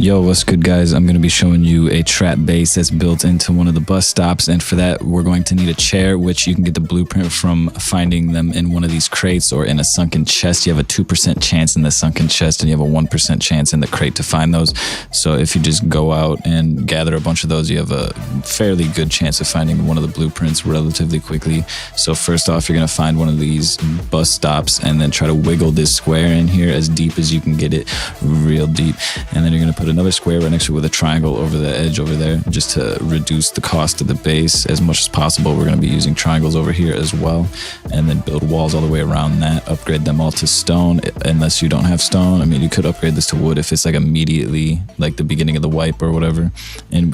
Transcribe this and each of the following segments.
Yo, what's good guys? I'm going to be showing you a trap base that's built into one of the bus stops, and for that we're going to need a chair, which you can get the blueprint from finding them in one of these crates or in a sunken chest. You have a 2% chance in the sunken chest and you have a 1% chance in the crate to find those. So if you just go out and gather a bunch of those, you have a fairly good chance of finding one of the blueprints relatively quickly. So first off, you're going to find one of these bus stops and then try to wiggle this square in here as deep as you can get it, real deep, and then you're going to put another square right next to it with a triangle over the edge over there, just to reduce the cost of the base as much as possible. We're going to be using triangles over here as well, and then build walls all the way around that, upgrade them all to stone unless you don't have stone. I mean, you could upgrade this to wood if it's like immediately like the beginning of the wipe or whatever. And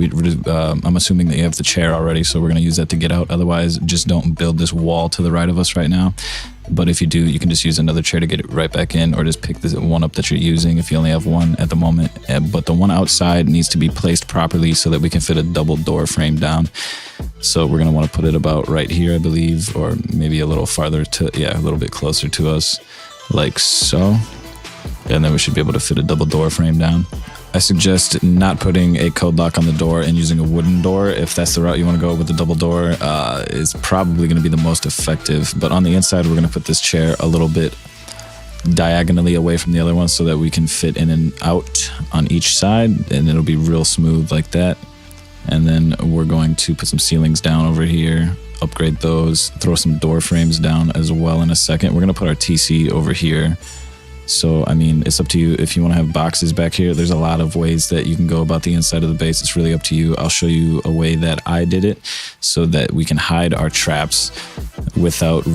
I'm assuming that you have the chair already, so we're going to use that to get out. Otherwise, just don't build this wall to the right of us right now. But if you do, you can just use another chair to get it right back in, or just pick the one up that you're using if you only have one at the moment. But the one outside needs to be placed properly so that we can fit a double door frame down. So we're going to want to put it about right here, I believe, or maybe a little farther to, yeah, a little bit closer to us, like so. And then we should be able to fit a double door frame down. I suggest not putting a code lock on the door and using a wooden door. If that's the route you want to go with the double door, is probably going to be the most effective. But on the inside, we're going to put this chair a little bit diagonally away from the other one so that we can fit in and out on each side, and it'll be real smooth like that. And then we're going to put some ceilings down over here, upgrade those, throw some door frames down as well in a second. We're going to put our TC over here. So, I mean, it's up to you if you want to have boxes back here. There's a lot of ways that you can go about the inside of the base. It's really up to you. I'll show you a way that I did it so that we can hide our traps without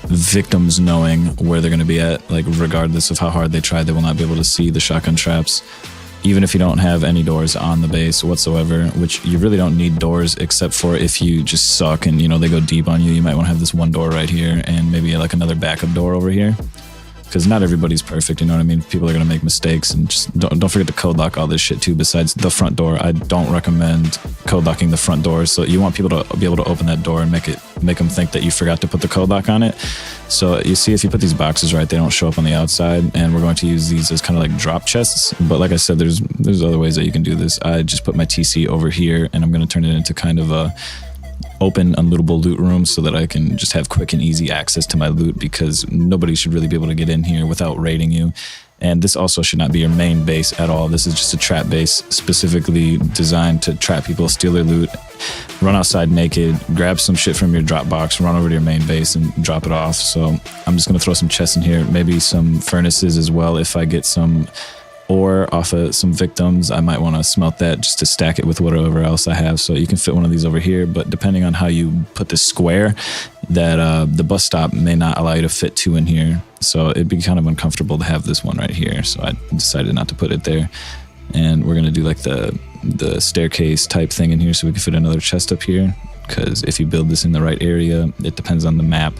victims knowing where they're going to be at. Like, regardless of how hard they try, they will not be able to see the shotgun traps. Even if you don't have any doors on the base whatsoever, which you really don't need doors except for if you just suck and, you know, they go deep on you. You might want to have this one door right here and maybe like another backup door over here. Because not everybody's perfect, you know what I mean? People are going to make mistakes, and just don't forget to code lock all this shit too, besides the front door. I don't recommend code locking the front door, so you want people to be able to open that door and make them think that you forgot to put the code lock on it. So you see, if you put these boxes right, they don't show up on the outside, and we're going to use these as kind of like drop chests. But like I said, there's other ways that you can do this. I just put my TC over here, and I'm going to turn it into kind of a open unlootable loot room so that I can just have quick and easy access to my loot, because nobody should really be able to get in here without raiding you. And this also should not be your main base at all. This is just a trap base specifically designed to trap people, steal their loot, run outside naked, grab some shit from your drop box, run over to your main base and drop it off. So I'm just going to throw some chests in here, maybe some furnaces as well. If I get some ore off of some victims, I might want to smelt that just to stack it with whatever else I have. So you can fit one of these over here, but depending on how you put this square, that the bus stop may not allow you to fit two in here. So it'd be kind of uncomfortable to have this one right here. So I decided not to put it there. And we're going to do like the staircase type thing in here so we can fit another chest up here. Because if you build this in the right area, it depends on the map.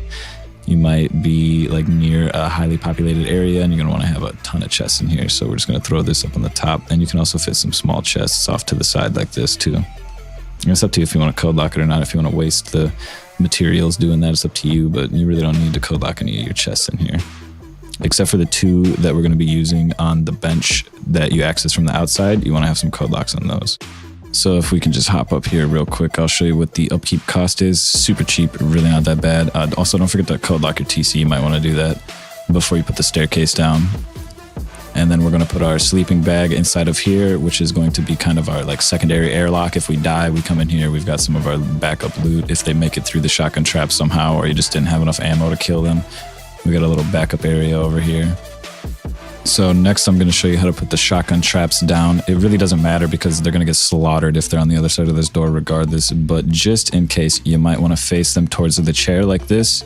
You might be like near a highly populated area and you're going to want to have a ton of chests in here. So we're just going to throw this up on the top, and you can also fit some small chests off to the side like this too. And it's up to you if you want to code lock it or not. If you want to waste the materials doing that, it's up to you, but you really don't need to code lock any of your chests in here. Except for the two that we're going to be using on the bench that you access from the outside, you want to have some code locks on those. So if we can just hop up here real quick, I'll show you what the upkeep cost is. Super cheap, really not that bad. Also, don't forget to code lock your TC. You might want to do that before you put the staircase down. And then we're going to put our sleeping bag inside of here, which is going to be kind of our like secondary airlock. If we die, we come in here. We've got some of our backup loot. If they make it through the shotgun trap somehow, or you just didn't have enough ammo to kill them, we got a little backup area over here. So next I'm going to show you how to put the shotgun traps down. It really doesn't matter because they're going to get slaughtered if they're on the other side of this door regardless, but just in case, you might want to face them towards the chair like this.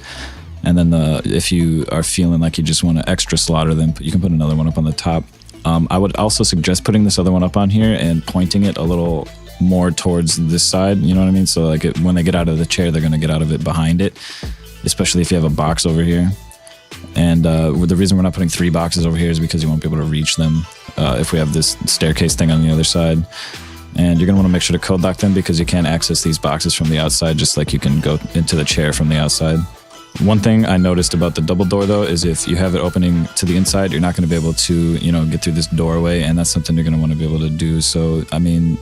And then if you are feeling like you just want to extra slaughter them, you can put another one up on the top. I would also suggest putting this other one up on here and pointing it a little more towards this side, you know what I mean? So like when they get out of the chair, they're going to get out of it behind it, especially if you have a box over here. And the reason we're not putting 3 boxes over here is because you won't be able to reach them if we have this staircase thing on the other side. And you're going to want to make sure to code lock them because you can't access these boxes from the outside, just like you can go into the chair from the outside. One thing I noticed about the double door though is if you have it opening to the inside, you're not going to be able to, you know, get through this doorway, and that's something you're going to want to be able to do. So, I mean,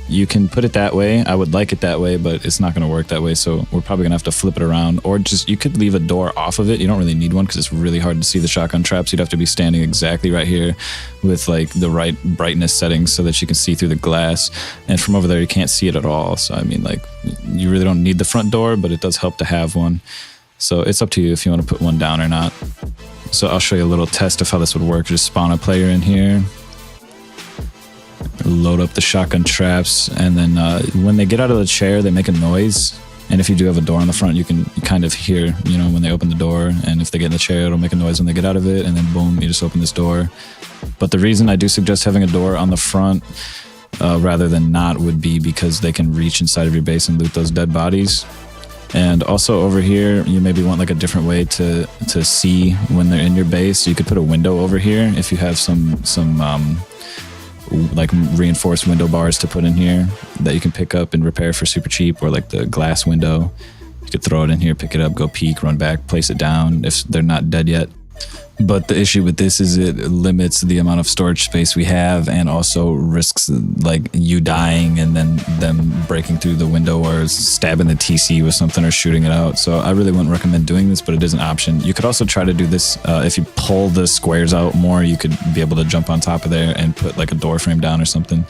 you can put it that way. I would like it that way, but it's not going to work that way. So we're probably going to have to flip it around, or just, you could leave a door off of it. You don't really need one because it's really hard to see the shotgun traps. You'd have to be standing exactly right here with like the right brightness settings so that you can see through the glass. And from over there, you can't see it at all. So, I mean, like, you really don't need the front door, but it does help to have one. So it's up to you if you want to put one down or not. So I'll show you a little test of how this would work. Just spawn a player in here, load up the shotgun traps, and then when they get out of the chair, they make a noise. And if you do have a door on the front, you can kind of hear, you know, when they open the door. And if they get in the chair, it'll make a noise when they get out of it. And then boom, you just open this door. But the reason I do suggest having a door on the front rather than not would be because they can reach inside of your base and loot those dead bodies. And also over here, you maybe want like a different way to see when they're in your base. You could put a window over here if you have some like reinforced window bars to put in here that you can pick up and repair for super cheap, or like the glass window. You could throw it in here, pick it up, go peek, run back, place it down if they're not dead yet. But the issue with this is it limits the amount of storage space we have, and also risks like you dying and then them breaking through the window or stabbing the TC with something or shooting it out. So I really wouldn't recommend doing this, but it is an option. You could also try to do this if you pull the squares out more, you could be able to jump on top of there and put like a door frame down or something.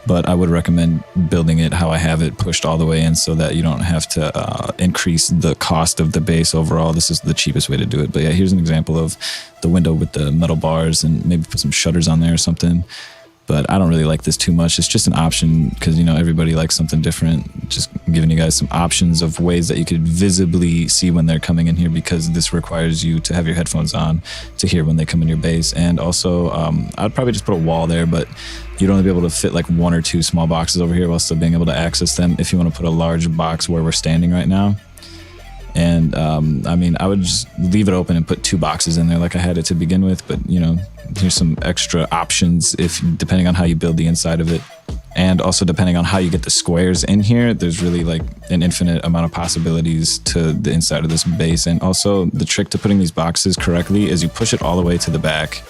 But I would recommend building it how I have it, pushed all the way in, so that you don't have to increase the cost of the base overall. This is the cheapest way to do it. But yeah, here's an example of the window with the metal bars, and maybe put some shutters on there or something. But I don't really like this too much. It's just an option because, you know, everybody likes something different. Just giving you guys some options of ways that you could visibly see when they're coming in here, because this requires you to have your headphones on to hear when they come in your base. And also, I'd probably just put a wall there, but you'd only be able to fit like 1 or 2 small boxes over here while still being able to access them if you want to put a large box where we're standing right now. And I mean, I would just leave it open and put 2 boxes in there like I had it to begin with. But, you know, here's some extra options depending on how you build the inside of it. And also depending on how you get the squares in here, there's really like an infinite amount of possibilities to the inside of this base. And also the trick to putting these boxes correctly is you push it all the way to the back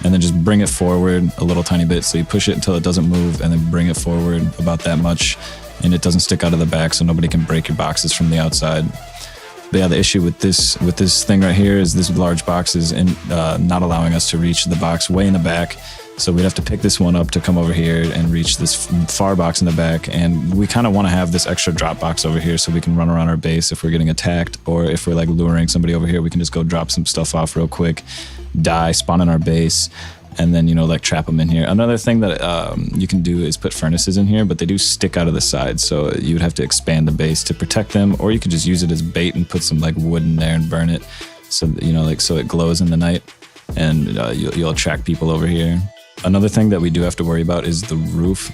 and then just bring it forward a little tiny bit. So you push it until it doesn't move, and then bring it forward about that much, and it doesn't stick out of the back so nobody can break your boxes from the outside. But yeah, the issue with this thing right here is this large box is not allowing us to reach the box way in the back. So we'd have to pick this one up to come over here and reach this far box in the back. And we kind of want to have this extra drop box over here so we can run around our base if we're getting attacked, or if we're like luring somebody over here, we can just go drop some stuff off real quick, die, spawn in our base, and then, you know, like trap them in here. Another thing that you can do is put furnaces in here, but they do stick out of the side, so you would have to expand the base to protect them, or you could just use it as bait and put some like wood in there and burn it, so that, you know, like so it glows in the night, and you'll attract people over here. Another thing that we do have to worry about is the roof.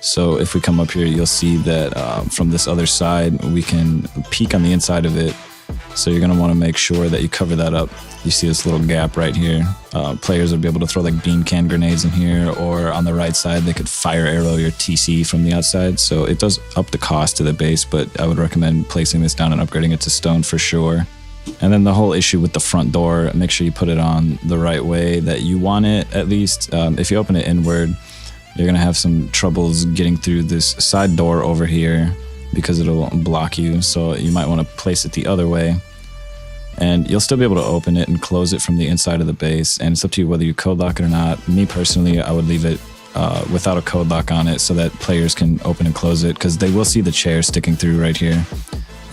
So if we come up here, you'll see that from this other side, we can peek on the inside of it. So you're going to want to make sure that you cover that up. You see this little gap right here. Players would be able to throw like bean can grenades in here, or on the right side, they could fire arrow your TC from the outside. So it does up the cost to the base, but I would recommend placing this down and upgrading it to stone for sure. And then the whole issue with the front door, make sure you put it on the right way that you want it, at least. If you open it inward, you're going to have some troubles getting through this side door over here because it'll block you. So you might want to place it the other way. And you'll still be able to open it and close it from the inside of the base. And it's up to you whether you code lock it or not. Me personally, I would leave it without a code lock on it so that players can open and close it, because they will see the chair sticking through right here.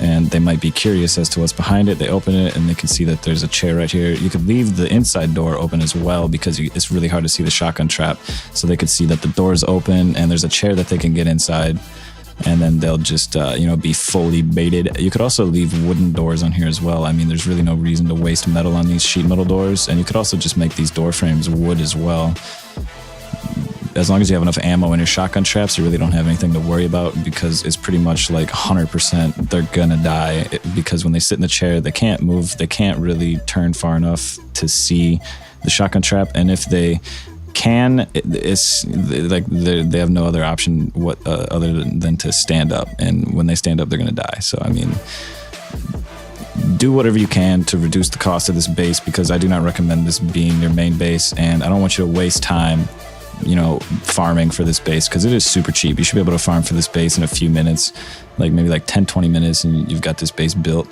And they might be curious as to what's behind it. They open it and they can see that there's a chair right here. You could leave the inside door open as well, because it's really hard to see the shotgun trap. So they could see that the door's open and there's a chair that they can get inside. And then they'll just, you know, be fully baited. You could also leave wooden doors on here as well. I mean, there's really no reason to waste metal on these sheet metal doors. And you could also just make these door frames wood as well. As long as you have enough ammo in your shotgun traps, you really don't have anything to worry about, because it's pretty much like 100% they're gonna die, because when they sit in the chair, they can't move, they can't really turn far enough to see the shotgun trap. And if they can, it's like they have no other option other than to stand up, and when they stand up, they're gonna die. So I mean, do whatever you can to reduce the cost of this base, because I do not recommend this being your main base, and I don't want you to waste time, you know, farming for this base, because it is super cheap. You should be able to farm for this base in a few minutes, like maybe like 10-20 minutes, and you've got this base built.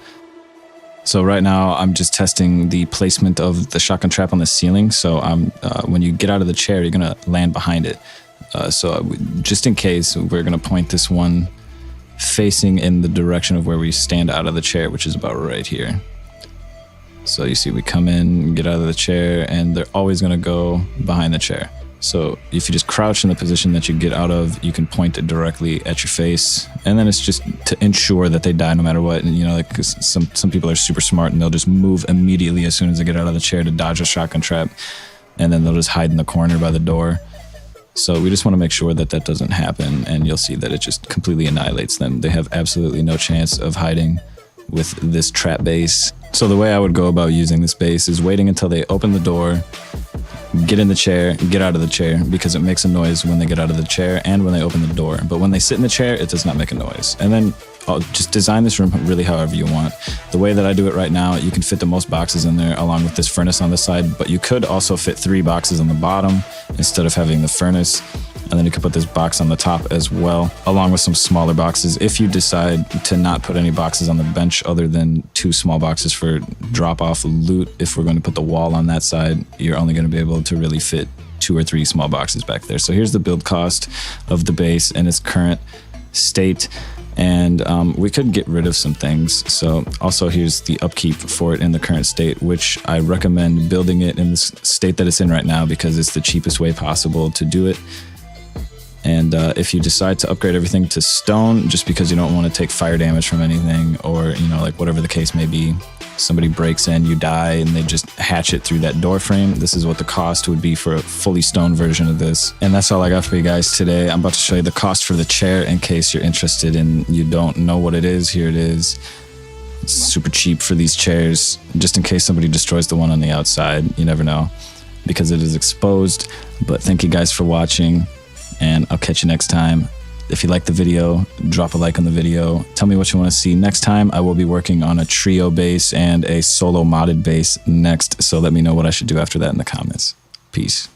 So right now I'm just testing the placement of the shotgun trap on the ceiling. So when you get out of the chair, you're gonna land behind it. So just in case, we're gonna point this one facing in the direction of where we stand out of the chair, which is about right here. So you see we come in, get out of the chair, and they're always gonna go behind the chair. So if you just crouch in the position that you get out of, you can point it directly at your face, and then it's just to ensure that they die no matter what. And you know, like some people are super smart and they'll just move immediately as soon as they get out of the chair to dodge a shotgun trap, and then they'll just hide in the corner by the door. So we just want to make sure that that doesn't happen, and you'll see that it just completely annihilates them. They have absolutely no chance of hiding with this trap base. So the way I would go about using this base is waiting until they open the door, get in the chair, get out of the chair, because it makes a noise when they get out of the chair and when they open the door. But when they sit in the chair, it does not make a noise. And then I'll just design this room really however you want. The way that I do it right now, you can fit the most boxes in there along with this furnace on the side, but you could also fit 3 boxes on the bottom instead of having the furnace. And then you could put this box on the top as well, along with some smaller boxes. If you decide to not put any boxes on the bench other than 2 small boxes for drop-off loot, if we're going to put the wall on that side, you're only going to be able to really fit 2 or 3 small boxes back there. So here's the build cost of the base in its current state. And we could get rid of some things. So also here's the upkeep for it in the current state, which I recommend building it in the state that it's in right now, because it's the cheapest way possible to do it. And if you decide to upgrade everything to stone, just because you don't want to take fire damage from anything, or, you know, like whatever the case may be, somebody breaks in, you die, and they just hatch it through that door frame, this is what the cost would be for a fully stone version of this. And that's all I got for you guys today. I'm about to show you the cost for the chair in case you're interested and you don't know what it is. Here it is. It's super cheap for these chairs, just in case somebody destroys the one on the outside. You never know, because it is exposed. But thank you guys for watching, and I'll catch you next time. If you like the video, drop a like on the video. Tell me what you want to see next time. I will be working on a trio base and a solo modded base next, so let me know what I should do after that in the comments. Peace.